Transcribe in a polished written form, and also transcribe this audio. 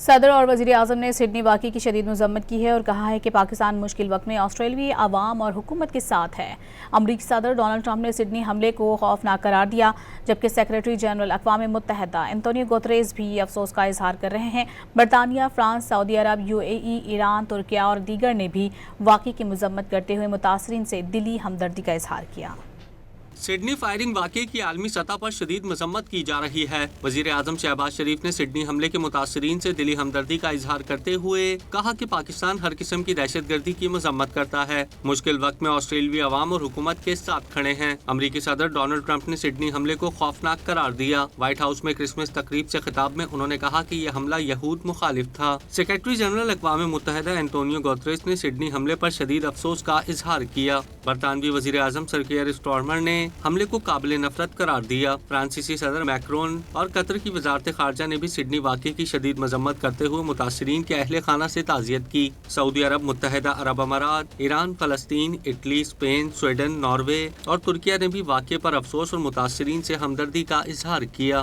صدر اور وزیر اعظم نے سڈنی واقعے کی شدید مذمت کی ہے اور کہا ہے کہ پاکستان مشکل وقت میں آسٹریلوی عوام اور حکومت کے ساتھ ہے۔ امریکی صدر ڈونلڈ ٹرمپ نے سڈنی حملے کو خوفناک قرار دیا، جبکہ سیکریٹری جنرل اقوام متحدہ انتونیو گوتریز بھی افسوس کا اظہار کر رہے ہیں۔ برطانیہ، فرانس، سعودی عرب، UAE، ایران، ترکیہ اور دیگر نے بھی واقعے کی مذمت کرتے ہوئے متاثرین سے دلی ہمدردی کا اظہار کیا۔ سڈنی فائرنگ واقعے کی عالمی سطح پر شدید مذمت کی جا رہی ہے۔ وزیر اعظم شہباز شریف نے سڈنی حملے کے متاثرین سے دلی ہمدردی کا اظہار کرتے ہوئے کہا کہ پاکستان ہر قسم کی دہشت گردی کی مذمت کرتا ہے، مشکل وقت میں آسٹریلوی عوام اور حکومت کے ساتھ کھڑے ہیں۔ امریکی صدر ڈونلڈ ٹرمپ نے سڈنی حملے کو خوفناک قرار دیا۔ وائٹ ہاؤس میں کرسمس تقریب سے خطاب میں انہوں نے کہا کہ یہ حملہ یہود مخالف تھا۔ سیکریٹری جنرل اقوام متحدہ انتونیو گوتریز نے سڈنی حملے پر شدید افسوس کا اظہار کیا۔ برطانوی وزیر اعظم سر کیئر اسٹارمر نے حملے کو قابل نفرت قرار دیا۔ فرانسیسی صدر میکرون اور قطر کی وزارت خارجہ نے بھی سڈنی واقعے کی شدید مذمت کرتے ہوئے متاثرین کے اہل خانہ سے تعزیت کی۔ سعودی عرب، متحدہ عرب امارات، ایران، فلسطین، اٹلی، اسپین، سویڈن، ناروے اور ترکیہ نے بھی واقعے پر افسوس اور متاثرین سے ہمدردی کا اظہار کیا۔